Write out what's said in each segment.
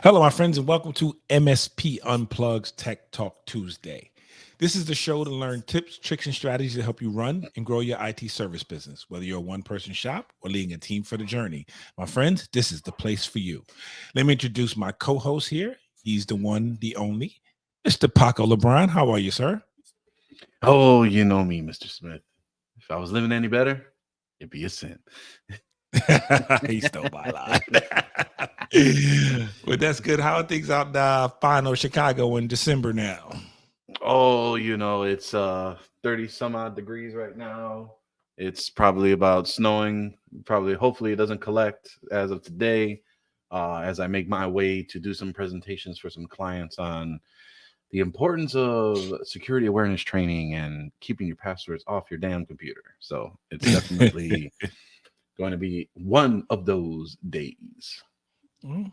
Hello, my friends, and welcome to MSP Unplugged Tech Talk Tuesday. This is the show to learn tips, tricks, and strategies to help you run and grow your IT service business, whether you're a one-person shop or leading a team for the journey. My friends, this is the place for you. Let me introduce my co-host here. He's the one, the only, Mr. Paco Lebron. How are you, sir? Oh, you know me, Mr. Smith. If I was living any better, it'd be a sin. He stole my line. But that's good. How are things out in final Chicago in December now? Oh, it's 30 some odd degrees right now. It's probably about snowing. Probably hopefully it doesn't collect as of today. As I make my way to do some presentations for some clients on the importance of security awareness training and keeping your passwords off your damn computer. So it's definitely going to be one of those days.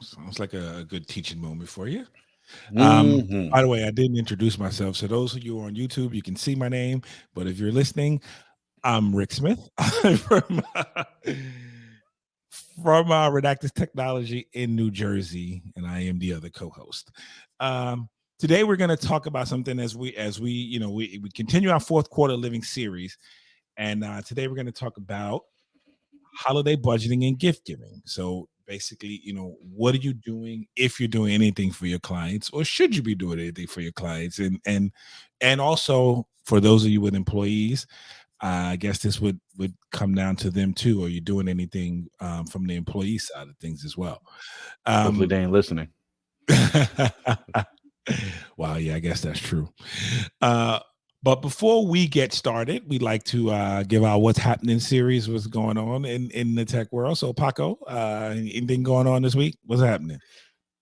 Sounds like a good teaching moment for you. Hmm. By the way, I didn't introduce myself. So those of you who are on YouTube, you can see my name. But if you're listening, I'm Rick Smith. I'm from Renactus Technology in New Jersey, and I am the other co-host. Today we're going to talk about something as we continue our fourth quarter living series, and today we're going to talk about holiday budgeting and gift giving. So basically, what are you doing if you're doing anything for your clients, or should you be doing anything for your clients? And also for those of you with employees, I guess this would come down to them too. Are you doing anything from the employee side of things as well? Hopefully Um, they ain't listening. Wow, yeah, I guess that's true. Uh, but before we get started, we'd like to give our what's happening series, what's going on in the tech world. So, Paco, anything going on this week? What's happening?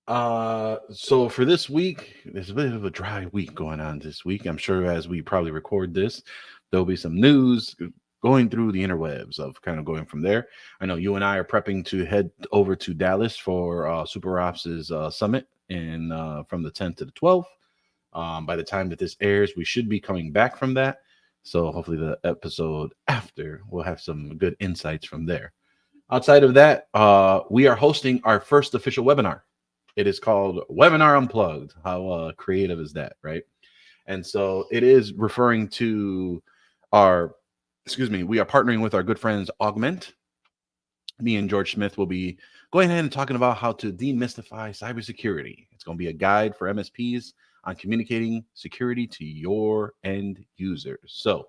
So for this week, there's a bit of a dry week going on this week. I'm sure as we probably record this, there'll be some news going through the interwebs of kind of going from there. I know you and I are prepping to head over to Dallas for Super Ops' summit in from the 10th to the 12th. By the time that this airs, we should be coming back from that. So hopefully the episode after will have some good insights from there. Outside of that, we are hosting our first official webinar. It is called Webinar Unplugged. How creative is that, right? And so it is referring to our, we are partnering with our good friends Augment. Me and George Smith will be going ahead and talking about how to demystify cybersecurity. It's going to be a guide for MSPs on communicating security to your end users. So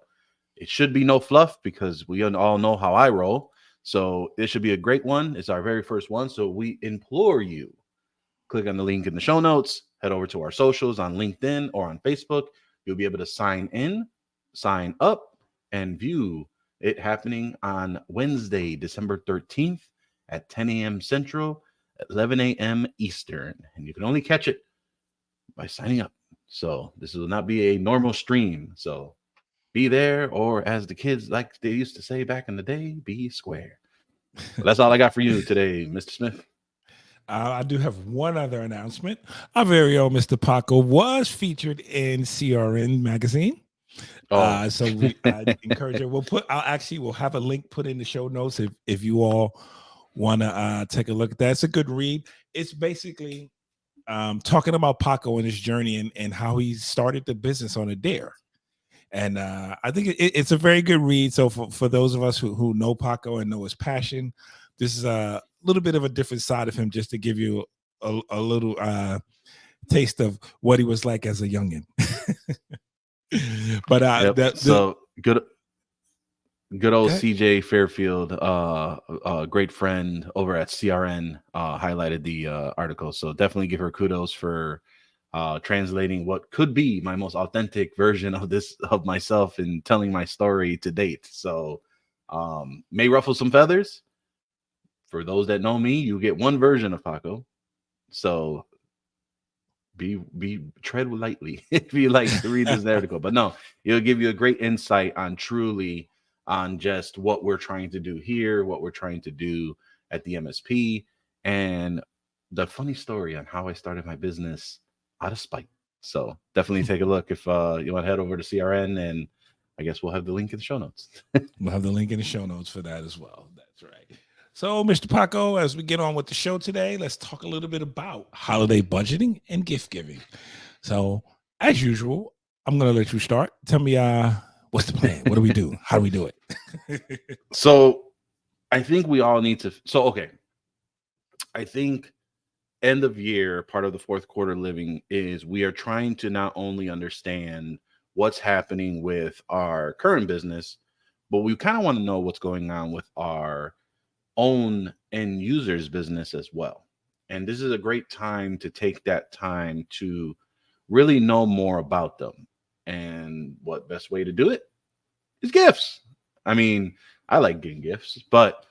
it should be no fluff because we all know how I roll. So this should be a great one. It's our very first one. So we implore you, click on the link in the show notes, head over to our socials on LinkedIn or on Facebook. You'll be able to sign in, sign up, and view it happening on Wednesday, December 13th at 10 a.m. Central, 11 a.m. Eastern. And you can only catch it by signing up. So this will not be a normal stream. So be there, or as the kids like they used to say back in the day, be square. But that's all I got for you today, Mr. Smith. I do have one other announcement. Our very own Mr. Paco was featured in CRN magazine. Oh, So I encourage you. We'll have a link put in the show notes if you all want to take a look at that. It's a good read. It's basically talking about Paco and his journey and how he started the business on a dare. And I think it's a very good read. So for those of us who know Paco and know his passion, this is a little bit of a different side of him, just to give you a little taste of what he was like as a youngin. But yep. So good old okay. CJ Fairfield, great friend over at CRN, highlighted the article. So definitely give her kudos for translating what could be my most authentic version of myself and telling my story to date. So may ruffle some feathers. For those that know me, you get one version of Paco. So be tread lightly if you like to read this article. But no, it'll give you a great insight on truly on just what we're trying to do here, what we're trying to do at the MSP, and the funny story on how I started my business out of spite. So definitely take a look if you want to head over to CRN, and I guess we'll have the link in the show notes. We'll have the link in the show notes for that as well. That's right. So, Mr. Paco, as we get on with the show today, let's talk a little bit about holiday budgeting and gift giving. So, as usual, I'm going to let you start. Tell me, what's the plan? What do we do? How do we do it? So I think we all need to. So, okay. I think end of year, part of the fourth quarter living is we are trying to not only understand what's happening with our current business, but we kind of want to know what's going on with our own end users business as well. And this is a great time to take that time to really know more about them. And what best way to do it is gifts. I mean, I like getting gifts, but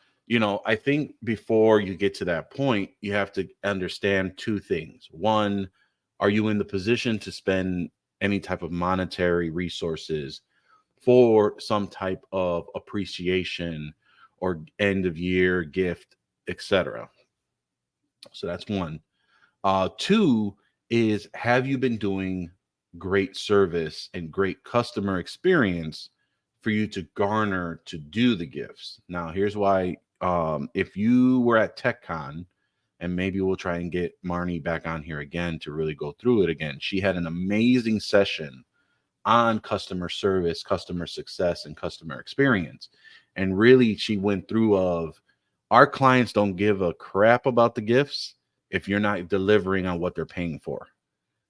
I think before you get to that point, you have to understand two things. One, are you in the position to spend any type of monetary resources for some type of appreciation or end of year gift, etc.? So that's one. Two is, have you been doing great service and great customer experience for you to garner to do the gifts? Now, here's why. If you were at TechCon, and maybe we'll try and get Marnie back on here again to really go through it again. She had an amazing session on customer service, customer success, and customer experience. And really, she went through of our clients don't give a crap about the gifts if you're not delivering on what they're paying for.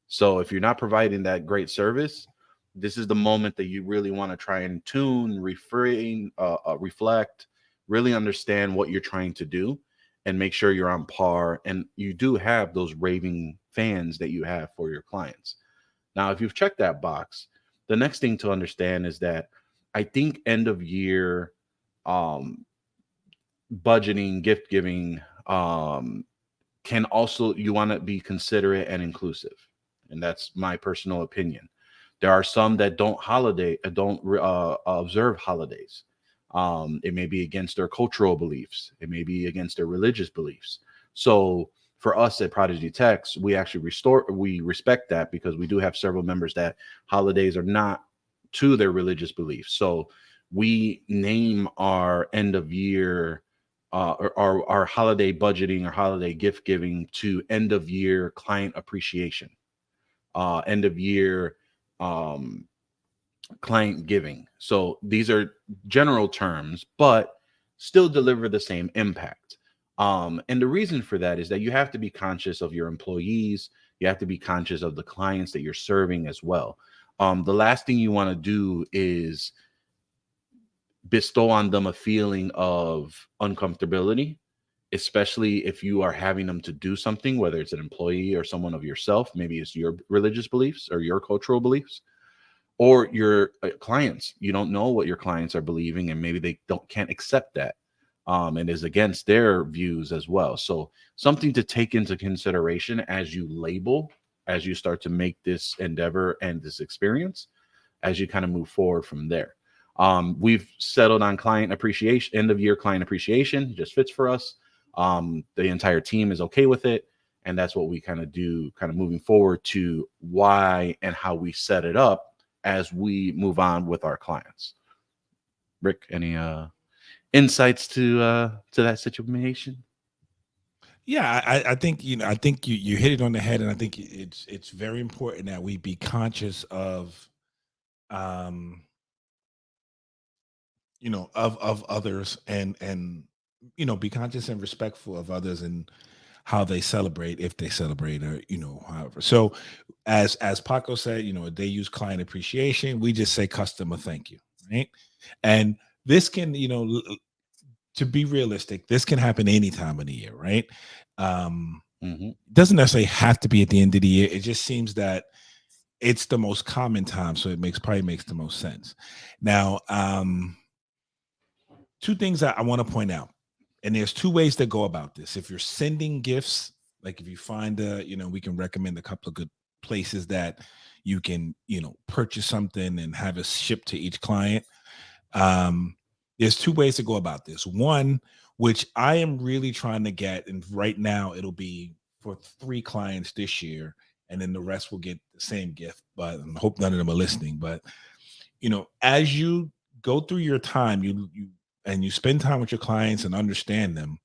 So if you're not providing that great service, this is the moment that you really want to try and tune, refrain, reflect, really understand what you're trying to do and make sure you're on par. And you do have those raving fans that you have for your clients. Now, if you've checked that box, the next thing to understand is that I think end of year um, budgeting, gift giving, can also, you want to be considerate and inclusive. And that's my personal opinion. There are some that don't observe holidays. It may be against their cultural beliefs. It may be against their religious beliefs. So for us at ProdigyTeks, we respect that, because we do have several members that holidays are not to their religious beliefs. So we name our end of year or our holiday budgeting or holiday gift giving to end of year client appreciation, end of year um, client giving. So these are general terms, but still deliver the same impact. And the reason for that is that you have to be conscious of your employees. You have to be conscious of the clients that you're serving as well. The last thing you want to do is bestow on them a feeling of uncomfortability, especially if you are having them to do something, whether it's an employee or someone of yourself. Maybe it's your religious beliefs or your cultural beliefs, or your clients. You don't know what your clients are believing, and maybe they can't accept that, and is against their views as well. So something to take into consideration as you label, as you start to make this endeavor and this experience, as you kind of move forward from there. We've settled on client appreciation, end of year client appreciation. It just fits for us. The entire team is okay with it. And that's what we kind of do, kind of moving forward to why and how we set it up as we move on with our clients. Rick, any insights to that situation? Yeah, I think I think you hit it on the head, and I think it's very important that we be conscious of um of others, and be conscious and respectful of others and how they celebrate, if they celebrate, or however. So as Paco said, they use client appreciation, we just say customer thank you, right? And this can, to be realistic, this can happen any time of the year, right? Doesn't necessarily have to be at the end of the year. It just seems that it's the most common time, so it probably makes the most sense. Now, two things that I want to point out, and there's two ways to go about this. If you're sending gifts, like if you find we can recommend a couple of good places that you can purchase something and have it shipped to each client. There's two ways to go about this. One, which I am really trying to get, and right now it'll be for 3 clients this year, and then the rest will get the same gift, but I hope none of them are listening. But as you go through your time, you and you spend time with your clients and understand them,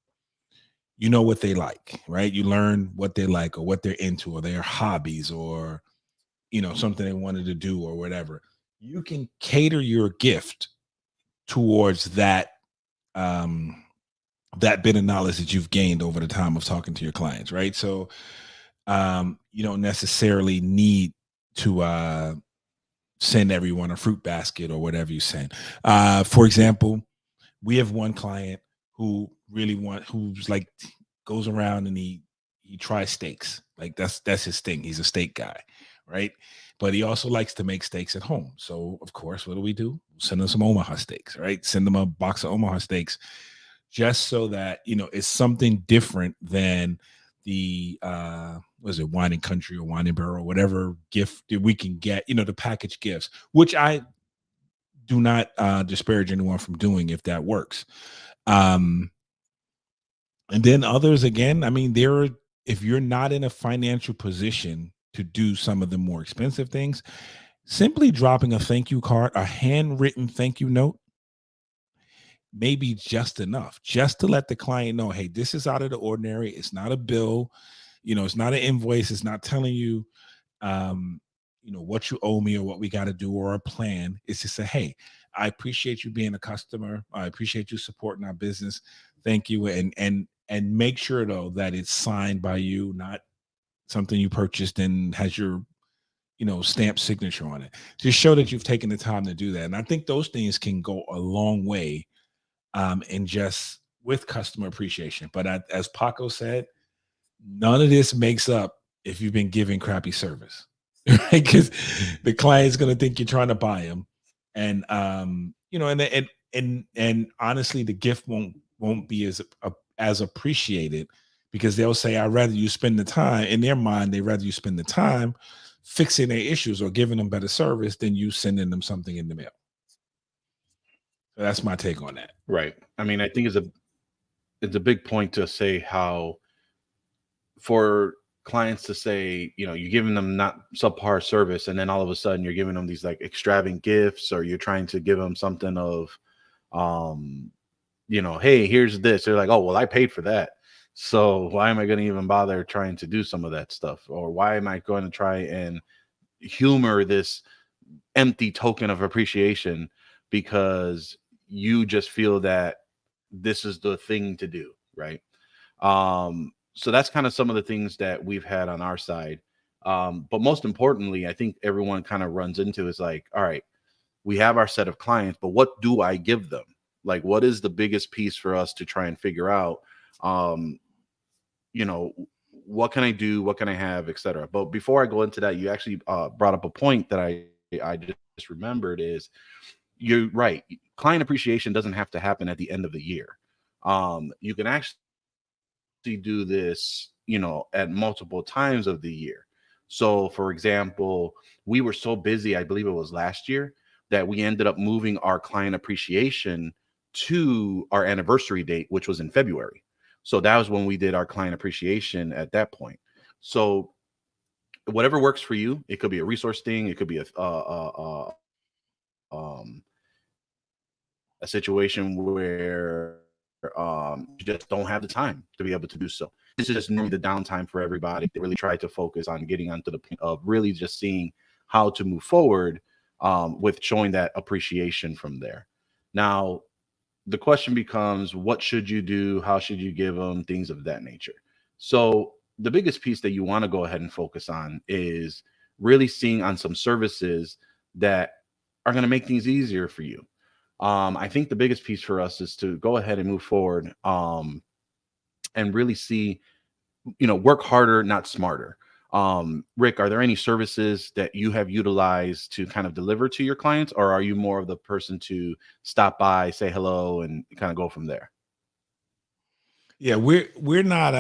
you know what they like, right? You learn what they like or what they're into or their hobbies or, something they wanted to do or whatever. You can cater your gift towards um, that bit of knowledge that you've gained over the time of talking to your clients, right? So you don't necessarily need to send everyone a fruit basket or whatever you send. For example, we have one client who's like goes around and he tries steaks. Like that's his thing. He's a steak guy, right? But he also likes to make steaks at home. So of course, what do? Send him some Omaha steaks, right? Send them a box of Omaha steaks, just so that it's something different than the was it Wine and Country or Wine and Barrel, whatever gift that we can get, the packaged gifts, which I do not disparage anyone from doing if that works. And then others, again, I mean, if you're not in a financial position to do some of the more expensive things, simply dropping a thank you card, a handwritten thank you note, maybe just enough, just to let the client know, hey, this is out of the ordinary. It's not a bill, it's not an invoice. It's not telling you, what you owe me or what we got to do or a plan. It's just say, hey, I appreciate you being a customer. I appreciate you supporting our business. Thank you. And make sure though that it's signed by you, not something you purchased and has your stamp signature on it. Just show that you've taken the time to do that. And I think those things can go a long way and just with customer appreciation. But as Paco said, none of this makes up if you've been giving crappy service, right? Because the client's going to think you're trying to buy him, and and honestly, the gift won't be as appreciated because they'll say, "I'd rather you spend the time." In their mind, they'd rather you spend the time fixing their issues or giving them better service than you sending them something in the mail. So that's my take on that. Right. I mean, I think it's a big point to say how for clients to say, you're giving them not subpar service, and then all of a sudden you're giving them these like extravagant gifts, or you're trying to give them something of, hey, here's this. They're like, oh, well, I paid for that. So why am I going to even bother trying to do some of that stuff? Or why am I going to try and humor this empty token of appreciation because you just feel that this is the thing to do, right? So that's kind of some of the things that we've had on our side. But most importantly, I think everyone kind of runs into is like, all right, we have our set of clients, but what do I give them? Like, what is the biggest piece for us to try and figure out? What can I do? What can I have, etc. But before I go into that, you actually brought up a point that I just remembered is you're right. Client appreciation doesn't have to happen at the end of the year. You can actually do this, at multiple times of the year. So, for example, we were so busy, I believe it was last year, that we ended up moving our client appreciation to our anniversary date, which was in February. So that was when we did our client appreciation at that point. So whatever works for you, it could be a resource thing, it could be a situation where you just don't have the time to be able to do so. This is just normally the downtime for everybody. They really try to focus on getting onto the point of really just seeing how to move forward with showing that appreciation from there. Now, the question becomes, what should you do? How should you give them? Things of that nature. So the biggest piece that you want to go ahead and focus on is really seeing on some services that are going to make things easier for you. I think the biggest piece for us is to go ahead and move forward and really see, work harder, not smarter. Rick, are there any services that you have utilized to kind of deliver to your clients, or are you more of the person to stop by, say hello, and kind of go from there? Yeah, we're not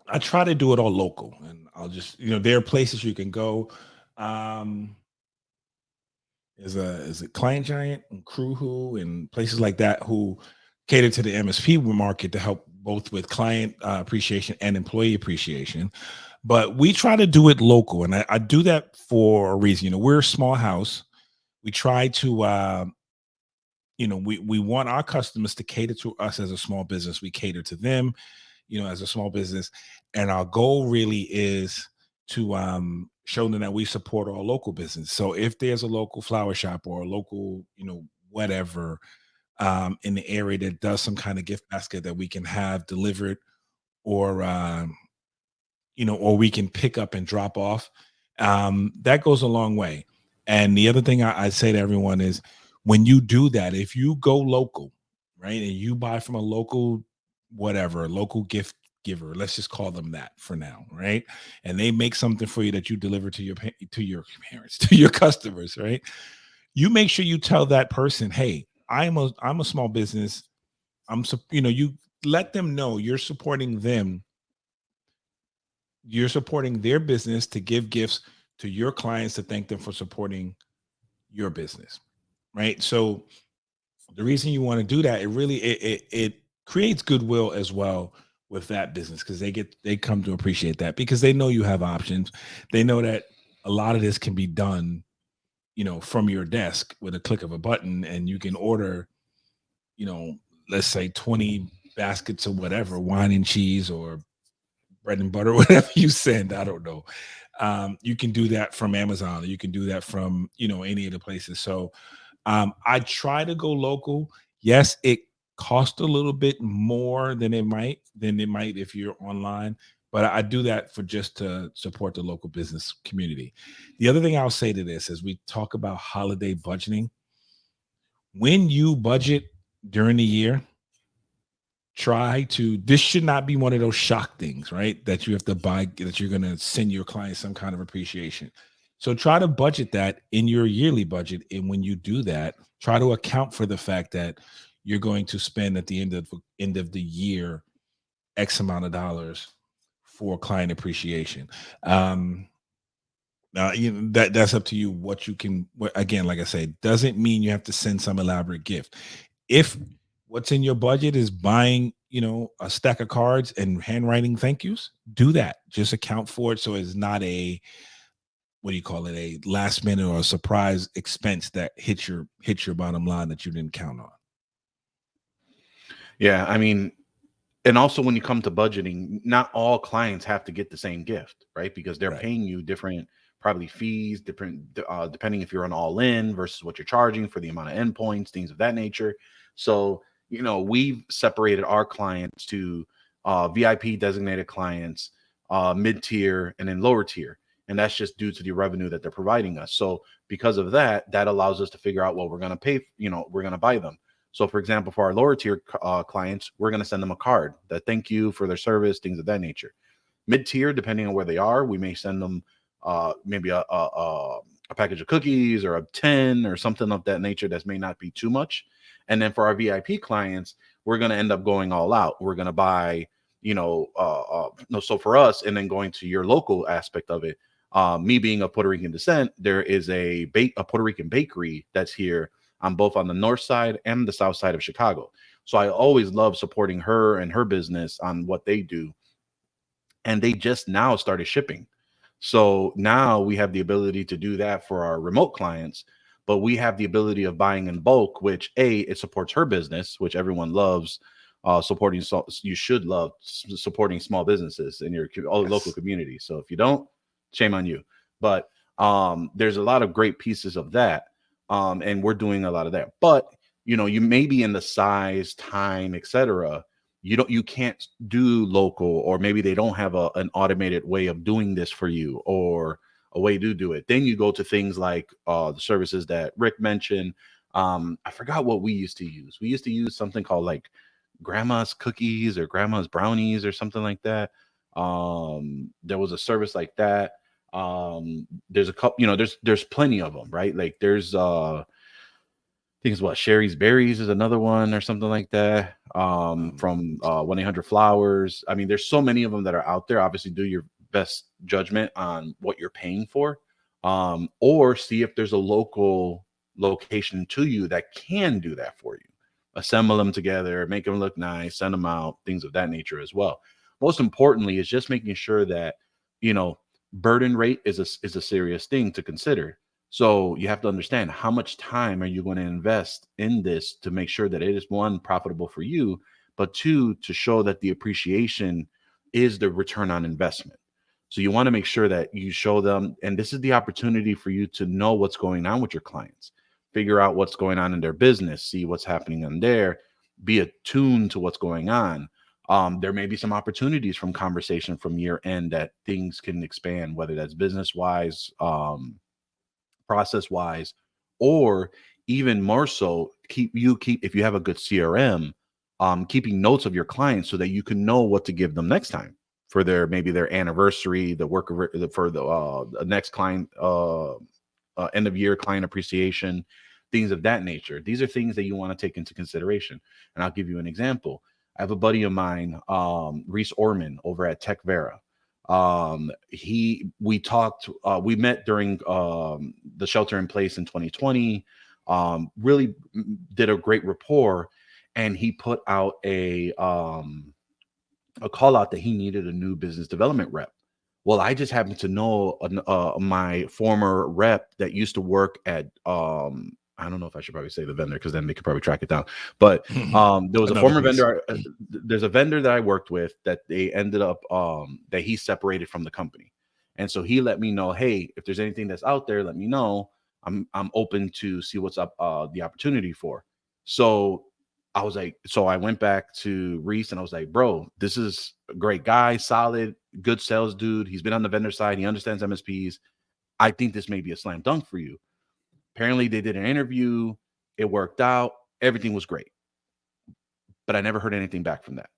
I try to do it all local, and I'll just, there are places you can go. Um is a Client Giant and Crewwho and places like that who cater to the MSP market to help both with client appreciation and employee appreciation. But we try to do it local, and I do that for a reason. We're a small house. We try to we want our customers to cater to us as a small business. We cater to them, as a small business. And our goal really is to show them that we support our local business. So if there's a local flower shop or a local, whatever, in the area that does some kind of gift basket that we can have delivered, or or we can pick up and drop off, that goes a long way. And the other thing I say to everyone is, when you do that, if you go local, right, and you buy from a local, whatever, a local gift giver, let's just call them that for now, right, and they make something for you that you deliver to your parents, to your customers, right, you make sure you tell that person, hey, I'm a small business. You let them know you're supporting them. You're supporting their business to give gifts to your clients to thank them for supporting your business, right? So the reason you want to do that, it creates goodwill as well with that business, because they come to appreciate that, because they know you have options. They know that a lot of this can be done, from your desk with a click of a button, and you can order, let's say 20 baskets of whatever, wine and cheese or bread and butter, whatever you send. I don't know. You can do that from Amazon, or you can do that from, any of the places. So I try to go local. Yes, it costs a little bit more than it might if you're online, but I do that for just to support the local business community. The other thing I'll say to this, as we talk about holiday budgeting, when you budget during the year, this should not be one of those shock things, right, that you have to buy, that you're going to send your client some kind of appreciation. So try to budget that in your yearly budget, and when you do that, try to account for the fact that you're going to spend at the end of the year X amount of dollars for client appreciation. Now, that's up to you, what you can. Again, like I say, doesn't mean you have to send some elaborate gift. If what's in your budget is buying, a stack of cards and handwriting thank yous, do that. Just account for it, so it's not a, what do you call it, a last minute or a surprise expense that hits your bottom line that you didn't count on. Yeah, I mean, and also when you come to budgeting, not all clients have to get the same gift, right? Because they're Right. paying you different, probably fees, different, depending if you're an all in versus what you're charging for the amount of endpoints, things of that nature. So, we've separated our clients to VIP designated clients, mid tier, and then lower tier. And that's just due to the revenue that they're providing us. So, because of that, that allows us to figure out what we're going to pay, we're going to buy them. So, for example, for our lower tier clients, we're going to send them a card that thank you for their service, things of that nature. Mid tier, depending on where they are, we may send them maybe a package of cookies or a 10 or something of that nature that may not be too much. And then for our VIP clients, we're going to end up going all out. We're going to buy, no. So for us, and then going to your local aspect of it, me being of Puerto Rican descent, there is a Puerto Rican bakery that's here on both on the north side and the south side of Chicago. So I always love supporting her and her business on what they do. And they just now started shipping. So now we have the ability to do that for our remote clients, but we have the ability of buying in bulk, which it supports her business, which everyone loves supporting. So you should love supporting small businesses in your local Yes. community. So if you don't, shame on you. But there's a lot of great pieces of that. And we're doing a lot of that. But you may be in the size, time, etc. You can't do local, or maybe they don't have an automated way of doing this for you, or a way to do it. Then you go to things like the services that Rick mentioned. I forgot what we used to use. We used to use something called like grandma's cookies or grandma's brownies or something like that. There was a service like that. There's a couple, there's plenty of them, right? Like there's think it's what, Sherry's Berries is another one or something like that. From 1-800-Flowers. I mean, there's so many of them that are out there. Obviously, do your best judgment on what you're paying for, or see if there's a local location to you that can do that for you. Assemble them together, make them look nice, send them out, things of that nature as well. Most importantly, is just making sure that burden rate is a serious thing to consider. So you have to understand, how much time are you going to invest in this to make sure that it is, one, profitable for you, but two, to show that the appreciation is the return on investment. So you want to make sure that you show them, and this is the opportunity for you to know what's going on with your clients, figure out what's going on in their business, see what's happening in there, be attuned to what's going on. There may be some opportunities from conversation from year end that things can expand, whether that's business wise, process wise, or even more so, keep if you have a good CRM, keeping notes of your clients so that you can know what to give them next time for their, maybe their anniversary, the work of for the next client, end of year client appreciation, things of that nature. These are things that you want to take into consideration. And I'll give you an example. I have a buddy of mine, Reese Orman, over at Tech Vera. We talked, we met during the shelter in place in 2020, really did a great rapport, and he put out a call out that he needed a new business development rep. Well, I just happened to know my former rep that used to work at I don't know if I should probably say the vendor, because then they could probably track it down. But there was a Another former piece. vendor. There's a vendor that I worked with that they ended up that he separated from the company, and so he let me know, hey, if there's anything that's out there, let me know. I'm open to see what's up, the opportunity for. So I was like, so I went back to Reese and I was like, bro, this is a great guy, solid, good sales dude. He's been on the vendor side. He understands MSPs. I think this may be a slam dunk for you. Apparently, they did an interview. It worked out. Everything was great. But I never heard anything back from that.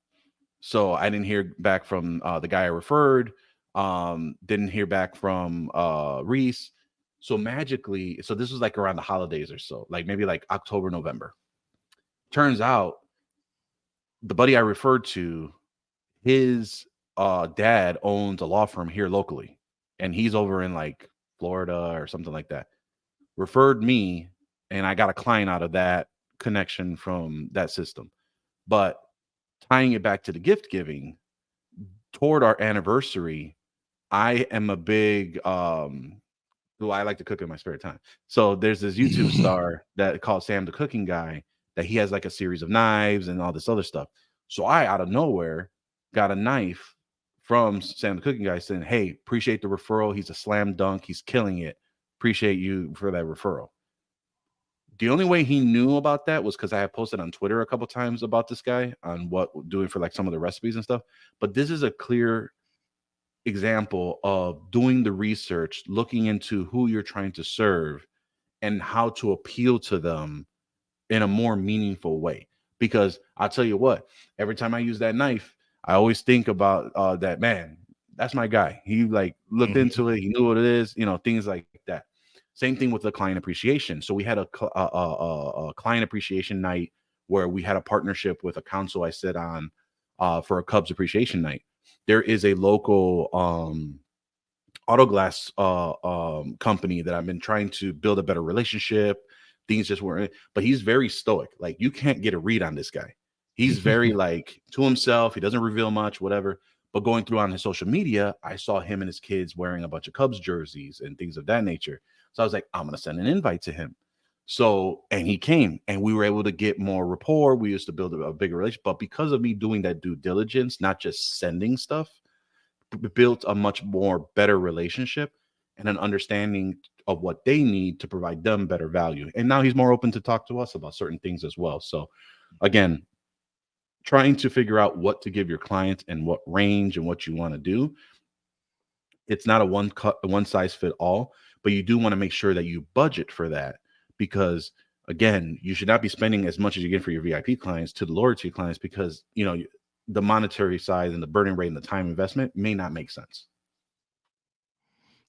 So I didn't hear back from the guy I referred. Didn't hear back from Reese. So magically, so this was like around the holidays or so, like maybe like October, November. Turns out the buddy I referred to, his dad owns a law firm here locally, and he's over in like Florida or something like that. Referred me, and I got a client out of that connection from that system. But tying it back to the gift giving, toward our anniversary, I am a big who I like to cook in my spare time. So there's this YouTube star that called Sam the Cooking Guy, that he has like a series of knives and all this other stuff. So I, out of nowhere, got a knife from Sam the Cooking Guy saying, hey, appreciate the referral. He's a slam dunk. He's killing it. Appreciate you for that referral. The only way he knew about that was because I had posted on Twitter a couple times about this guy on what doing for like some of the recipes and stuff. But this is a clear example of doing the research, looking into who you're trying to serve and how to appeal to them in a more meaningful way. Because I'll tell you what, every time I use that knife, I always think about that man. That's my guy. He like looked into it. He knew what it is, things like that. Same thing with the client appreciation. So we had a client appreciation night where we had a partnership with a council I sit on for a Cubs appreciation night. There is a local auto glass company that I've been trying to build a better relationship. Things just weren't, but he's very stoic. Like, you can't get a read on this guy. He's very like to himself. He doesn't reveal much, whatever. But going through on his social media, I saw him and his kids wearing a bunch of Cubs jerseys and things of that nature. So I was like, I'm going to send an invite to him. So, and he came, and we were able to get more rapport. We used to build a bigger relationship. But because of me doing that due diligence, not just sending stuff, built a much more better relationship and an understanding of what they need to provide them better value. And now he's more open to talk to us about certain things as well. So again, trying to figure out what to give your clients and what range and what you want to do. It's not a one size fit all, but you do want to make sure that you budget for that, because again, you should not be spending as much as you get for your VIP clients to the loyalty clients, because the monetary side and the burning rate and the time investment may not make sense.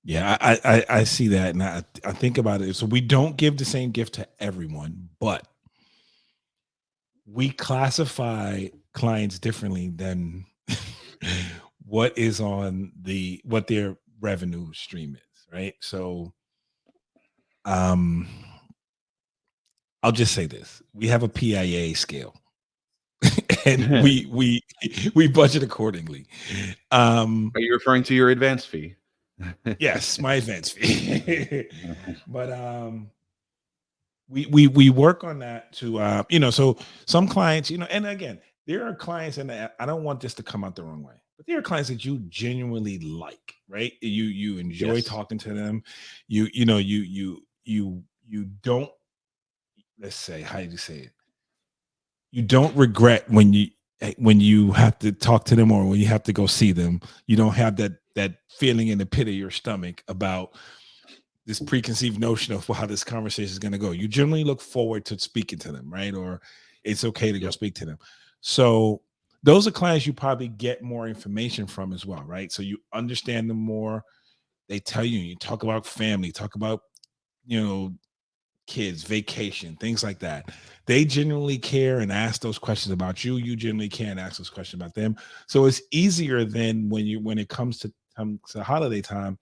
Yeah, I see that, and I think about it. So we don't give the same gift to everyone, but we classify clients differently than what is on what their revenue stream is, right? So I'll just say this: we have a PIA scale, and we budget accordingly. Are you referring to your advance fee? Yes, my advance fee. But we work on that to so some clients, and again, there are clients, and I don't want this to come out the wrong way, but there are clients that you genuinely like, right? You enjoy Yes. talking to them. You don't, let's say, how do you say it? You don't regret when you have to talk to them or when you have to go see them. You don't have that feeling in the pit of your stomach about this preconceived notion of how this conversation is going to go. You generally look forward to speaking to them, right? Or it's okay to go Yep. speak to them. So those are clients you probably get more information from as well, right? So you understand them more. They tell you talk about family, talk about, you know, kids, vacation, things like that. They genuinely care and ask those questions about you. You genuinely care and ask those questions about them. So it's easier than when it comes to holiday time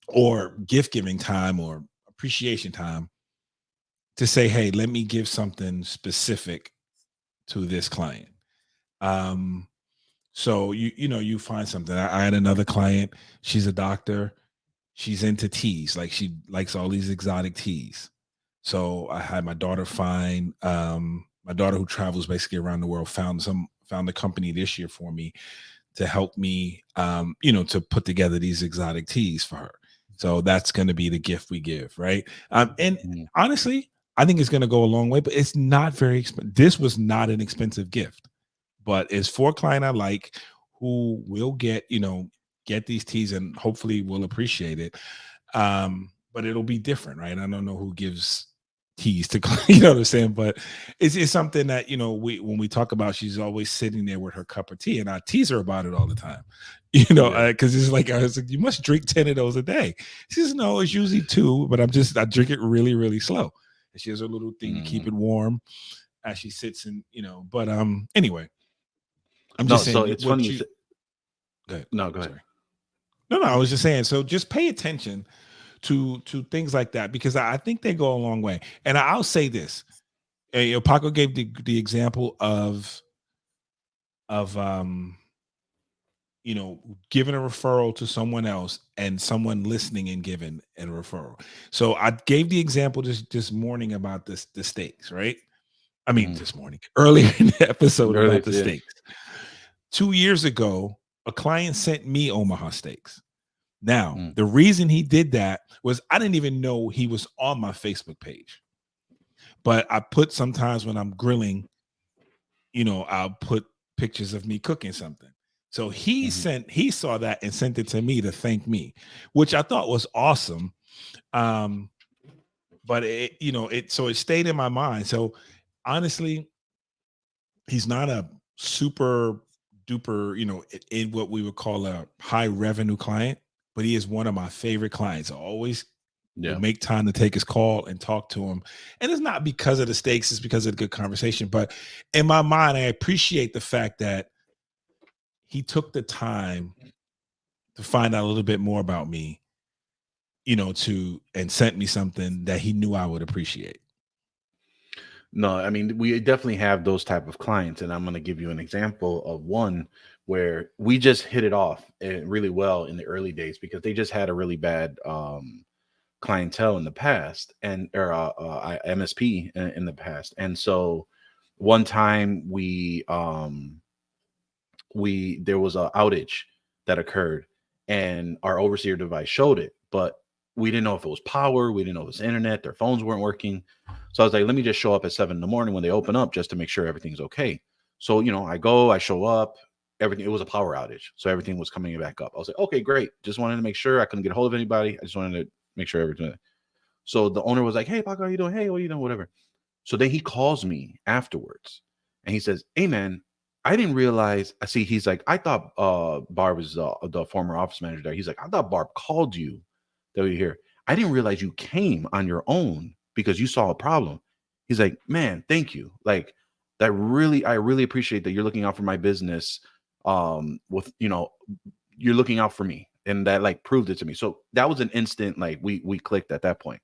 or gift giving time or appreciation time to say, hey, let me give something specific to this client. Um, so you find something. I had another client. She's a doctor. She's into teas. Like she likes all these exotic teas. So I had my daughter find my daughter who travels basically around the world found a company this year for me to help me to put together these exotic teas for her. So that's going to be the gift we give, right? And Mhm. honestly, I think it's going to go a long way, but it's not very expensive. This was not an expensive gift, but it's for a client I like who will get these teas and hopefully will appreciate it. But it'll be different, right? I don't know who gives teas to you know what I'm saying, but it's something that we when we talk about, she's always sitting there with her cup of tea, and I tease her about it all the time, Yeah. because it's like I was like, you must drink 10 of those a day. She says, no, it's usually two, but I drink it really, really slow. And she has a little thing to keep Mhm. it warm as she sits in, but anyway, I'm just No, saying so it's funny what you you said. go No, ahead. go ahead. Sorry. No, I was just saying, so just pay attention to things like that because I think they go a long way. And I'll say this: Paco gave the example of giving a referral to someone else and someone listening and giving a referral. So I gave the example this morning about the steaks, right? I mean, Mhm. this morning, earlier in the episode Early, about the yeah. steaks. 2 years ago, a client sent me Omaha steaks. Now, Mm. the reason he did that was I didn't even know he was on my Facebook page. But I put sometimes when I'm grilling, I'll put pictures of me cooking something. So Mhm. he saw that and sent it to me to thank me, which I thought was awesome. Um, but it stayed in my mind. So honestly, he's not a super duper, in what we would call a high revenue client, but he is one of my favorite clients. I always will Yeah. make time to take his call and talk to him. And it's not because of the stakes, it's because of the good conversation. But in my mind, I appreciate the fact that he took the time to find out a little bit more about me, and sent me something that he knew I would appreciate. No, I mean, we definitely have those type of clients, and I'm going to give you an example of one where we just hit it off really well in the early days because they just had a really bad clientele in the past and or MSP in the past. And so one time we there was a outage that occurred and our overseer device showed it, but we didn't know if it was power, we didn't know if it was internet, their phones weren't working. So I was like, let me just show up at 7 in the morning when they open up just to make sure everything's okay. So I show up, everything, it was a power outage, so everything was coming back up. I was like, okay, great, just wanted to make sure. I couldn't get a hold of anybody, I just wanted to make sure everything. So the owner was like, hey Paco, how you doing? Hey, what are you doing? Whatever. So then he calls me afterwards and he says, hey man, I didn't realize. I see. He's like, I thought Barb was the former office manager there. He's like, I thought Barb called you that we here. I didn't realize you came on your own because you saw a problem. He's like, man, thank you. Like I really appreciate that you're looking out for my business. With you're looking out for me. And that like proved it to me. So that was an instant, like we clicked at that point.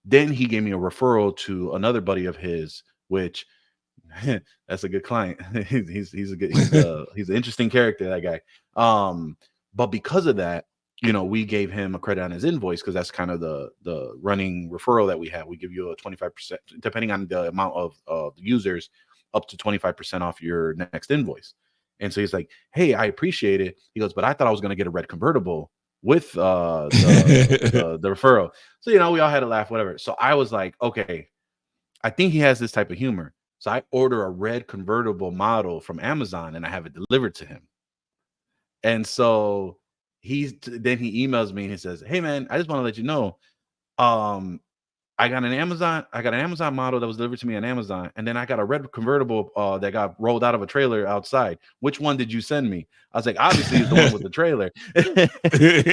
Then he gave me a referral to another buddy of his, which that's a good client. He's a good he's an interesting character, that guy. But because of that, we gave him a credit on his invoice because that's kind of the running referral that we have. We give you a 25%, depending on the amount of users, up to 25% off your next invoice. And so he's like, "Hey, I appreciate it." He goes, "But I thought I was going to get a red convertible with the referral." So we all had to laugh, whatever. So I was like, "Okay, I think he has this type of humor." So I order a red convertible model from Amazon and I have it delivered to him. And so then he emails me and he says, "Hey man, I just want to let you know, um, I got an Amazon model that was delivered to me on Amazon, and then I got a red convertible that got rolled out of a trailer outside. Which one did you send me?" I was like, "Obviously, it's the one with the trailer."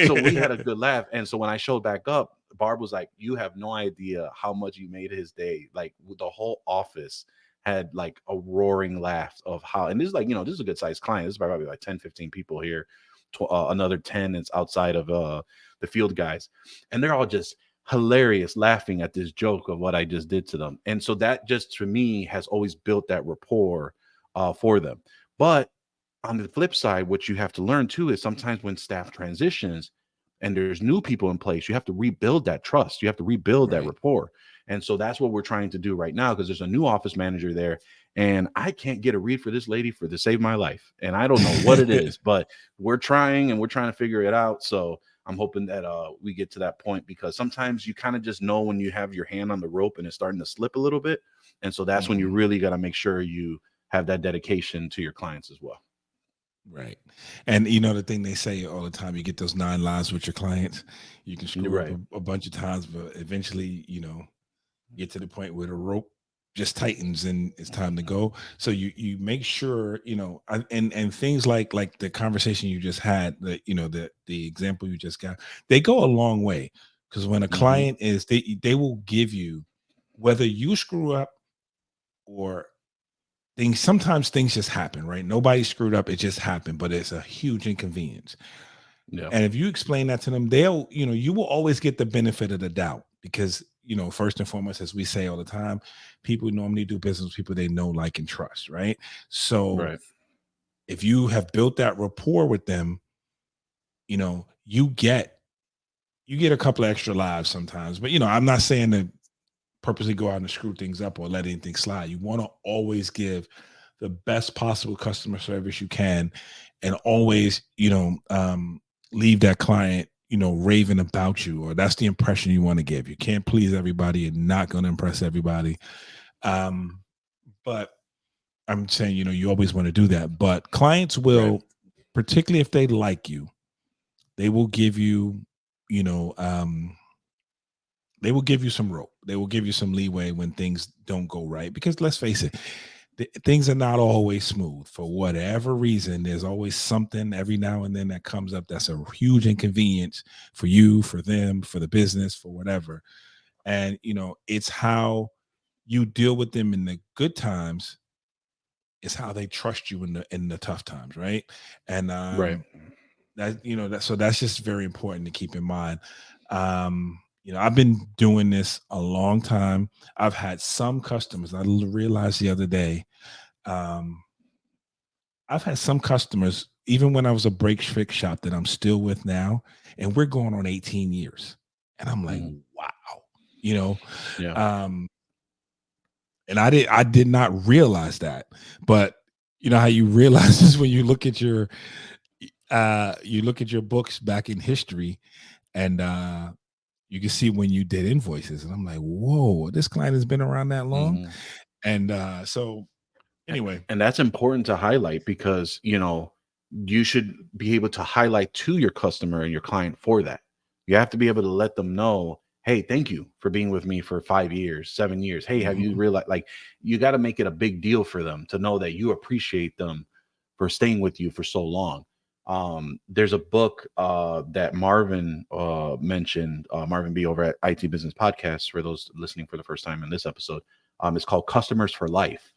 So we had a good laugh. And so when I showed back up, Barb was like, "You have no idea how much you made his day." Like the whole office had like a roaring laugh of how, and this is like, this is a good sized client. This is probably like 10, 15 people here. Another 10 is outside of the field guys. And they're all just hilarious laughing at this joke of what I just did to them. And so that just to me has always built that rapport for them. But on the flip side, what you have to learn too is sometimes when staff transitions and there's new people in place, you have to rebuild that trust. You have to rebuild that Right. rapport. And so that's what we're trying to do right now because there's a new office manager there. And I can't get a read for this lady for to save my life. And I don't know what it is, but we're trying and we're trying to figure it out. So I'm hoping that we get to that point because sometimes you kind of just know when you have your hand on the rope and it's starting to slip a little bit. And so that's when you really got to make sure you have that dedication to your clients as well. Right. And the thing they say all the time, you get those 9 lives with your clients. You can screw Right. up a bunch of times, but eventually, get to the point where the rope just tightens and it's time to go. So you make sure, and things like the conversation you just had, the example you just got, they go a long way. Because when a client is, they will give you, whether you screw up or sometimes things just happen, right? Nobody screwed up, it just happened, but it's a huge inconvenience. Yeah. And if you explain that to them, they'll, you will always get the benefit of the doubt because, first and foremost, as we say all the time, people normally do business with people they know, like, and trust, right? So Right. if you have built that rapport with them, you get a couple of extra lives sometimes. But I'm not saying to purposely go out and screw things up or let anything slide. You want to always give the best possible customer service you can, and always, leave that client, raving about you, or that's the impression you want to give. You can't please everybody. You're not going to impress everybody. But I'm saying, you always want to do that. But clients will, Right. particularly if they like you, they will give you, you know, they will give you some rope. They will give you some leeway when things don't go right. Because let's face it, things are not always smooth for whatever reason. There's always something every now and then that comes up that's a huge inconvenience for you, for them, for the business, for whatever. And it's how you deal with them in the good times is how they trust you in the tough times, right? And Right. so that's just very important to keep in mind. I've been doing this a long time. I've had some customers, I realized the other day, I've had some customers, even when I was a break fix shop, that I'm still with now, and we're going on 18 years. And I'm like, wow, you know, Yeah. um, and I did not realize that. But you know how you realize this when you look at your books back in history, and you can see when you did invoices. And I'm like, whoa, this client has been around that long. Mhm. And so A- anyway. And that's important to highlight because, you should be able to highlight to your customer and your client for that. You have to be able to let them know, hey, thank you for being with me for 5 years, 7 years. Hey, have you Mhm. realized, like, you got to make it a big deal for them to know that you appreciate them for staying with you for so long. There's a book that Marvin mentioned, Marvin B over at IT Business Podcast, for those listening for the first time in this episode. It's called Customers for Life,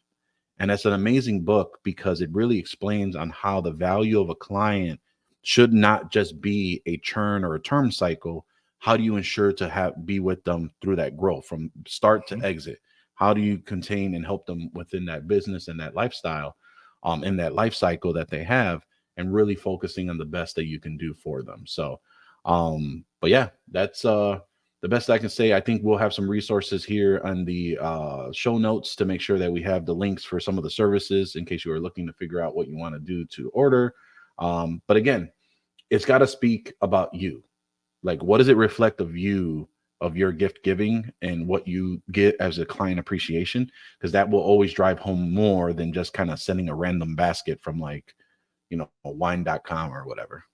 and that's an amazing book because it really explains on how the value of a client should not just be a churn or a term cycle. How do you ensure to be with them through that growth from start to Mhm. exit? How do you contain and help them within that business and that lifestyle, in that life cycle that they have, and really focusing on the best that you can do for them? So But yeah, that's the best I can say. I think we'll have some resources here on the show notes to make sure that we have the links for some of the services in case you are looking to figure out what you want to do to order. But again, it's got to speak about you. Like, what does it reflect of you, of your gift giving, and what you get as a client appreciation? Because that will always drive home more than just kind of sending a random basket from like, wine.com or whatever.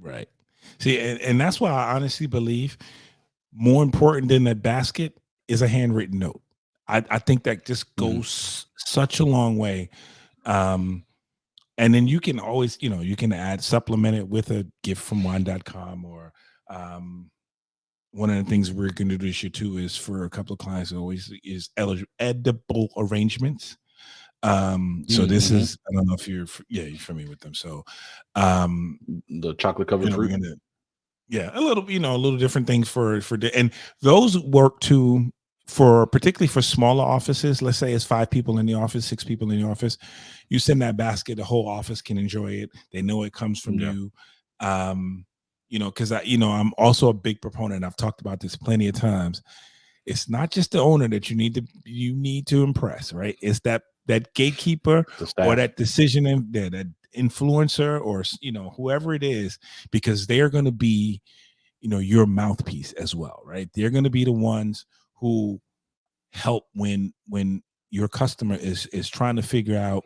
Right. See, and that's why I honestly believe more important than that basket is a handwritten note. I think that just goes such a long way. And then you can always, you can supplement it with a gift from wine.com or one of the things we're going to do this year too is for a couple of clients always is edible arrangements. So this is, I don't know if you're familiar with them. So the chocolate covered fruit. we're gonna, a little different things and those work too for particularly for smaller offices. Let's say it's 5 people in the office, 6 people in the office. You send that basket, the whole office can enjoy it. They know it comes from you. Because I'm also a big proponent. I've talked about this plenty of times. It's not just the owner that you need to impress, right? It's that gatekeeper or that decision and that influencer or whoever it is, because they're going to be your mouthpiece as well, right? They're going to be the ones who help when your customer is trying to figure out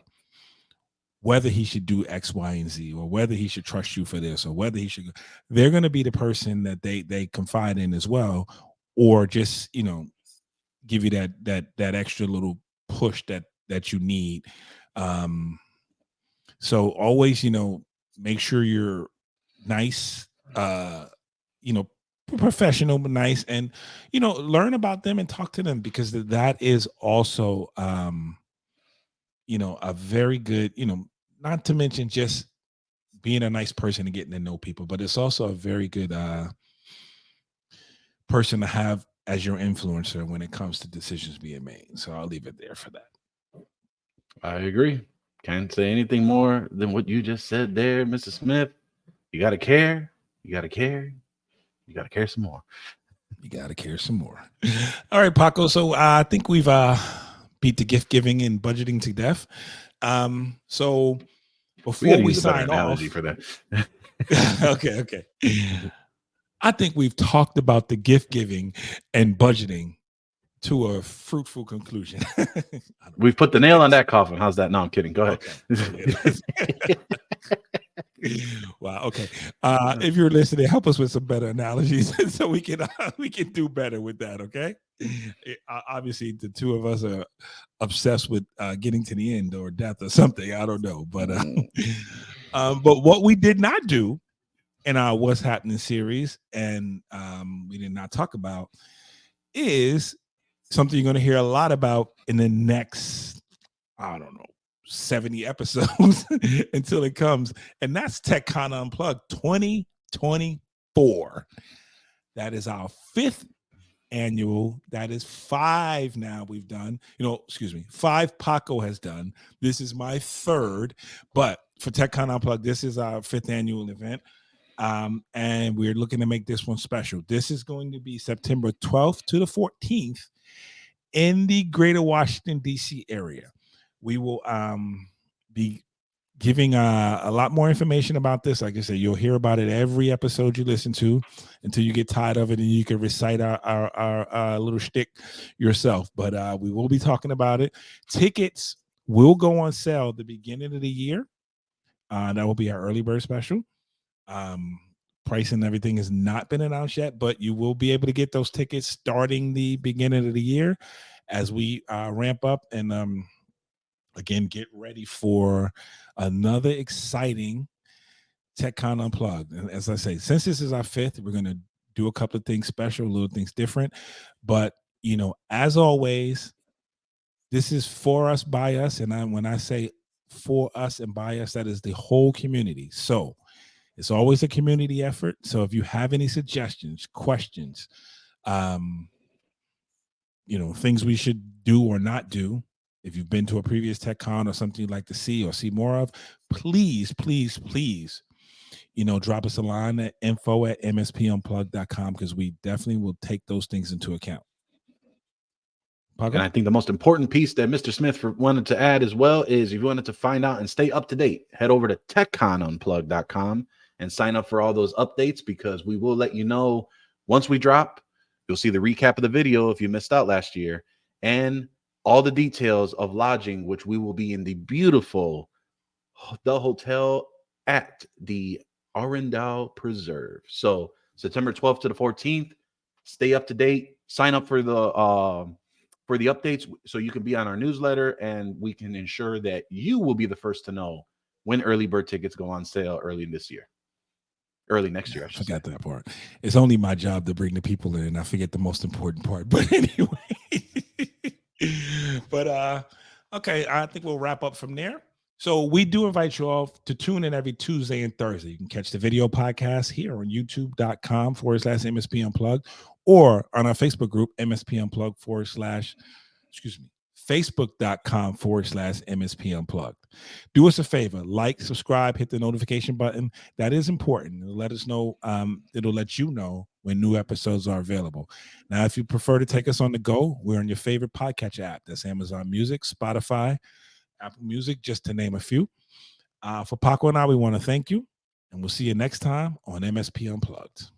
whether he should do X, Y, and Z, or whether he should trust you for this, or whether he should. They're going to be the person that they confide in as well, or just give you that extra little push that you need. So always make sure you're nice, professional but nice, and learn about them and talk to them, because that is also a very good, not to mention just being a nice person and getting to know people, but it's also a very good person to have as your influencer when it comes to decisions being made. So I'll leave it there for that. I agree. Can't say anything more than what you just said there, Mr. Smith. You got to care. You got to care. You got to care some more. You got to care some more. All right, Paco. So I think we've beat the gift giving and budgeting to death. So before we sign off, for that. okay. I think we've talked about the gift giving and budgeting to a fruitful conclusion. We've put the nail on that coffin. How's that? No, I'm kidding. Go ahead. Okay. Wow. Okay. If you're listening, help us with some better analogies so we can do better with that. Okay. Obviously, the two of us are obsessed with getting to the end or death or something. I don't know, but what we did not do in our What's Happening series, and we did not talk about, is something you're going to hear a lot about in the next, I don't know, 70 episodes until it comes, and that's TechCon Unplugged 2024. That is our 5th annual. That is 5 now we've done. 5 Paco has done. This is my 3rd, but for TechCon Unplugged, this is our 5th annual event. And we're looking to make this one special. This is going to be September 12th to the 14th in the greater Washington, D.C. area. We will be giving a lot more information about this. Like I said, you'll hear about it every episode you listen to until you get tired of it and you can recite our little shtick yourself. But we will be talking about it. Tickets will go on sale at the beginning of the year. That will be our early bird special. Price and everything has not been announced yet, but you will be able to get those tickets starting the beginning of the year as we ramp up and again get ready for another exciting TechCon Unplugged. And as I say, since this is our 5th, we're going to do a couple of things special, little things different. But as always, this is for us, by us, and when I say for us and by us, that is the whole community. So it's always a community effort. So if you have any suggestions, questions, things we should do or not do, if you've been to a previous TechCon or something you'd like to see or see more of, please, please, please, drop us a line at info@mspunplugged.com, because we definitely will take those things into account. Paco? And I think the most important piece that Mr. Smith wanted to add as well is, if you wanted to find out and stay up to date, head over to TechConUnplugged.com and sign up for all those updates, because we will let you know once we drop. You'll see the recap of the video if you missed out last year, and all the details of lodging, which we will be in the beautiful The Hotel at the Arundel Preserve. So September 12th to the 14th, stay up to date, sign up for the updates so you can be on our newsletter, and we can ensure that you will be the first to know when early bird tickets go on sale early next year, I forgot that part. It's only my job to bring the people in. I forget the most important part. But anyway, okay, I think we'll wrap up from there. So we do invite you all to tune in every Tuesday and Thursday. You can catch the video podcast here on youtube.com/MSP Unplugged, or on our Facebook group, MSP Unplugged Facebook.com/MSP Unplugged. Do us a favor, like, subscribe, hit the notification button. That is important. It'll let us know. It'll let you know when new episodes are available. Now, if you prefer to take us on the go, we're on your favorite podcast app. That's Amazon Music, Spotify, Apple Music, just to name a few. For Paco and I, we want to thank you, and we'll see you next time on MSP Unplugged.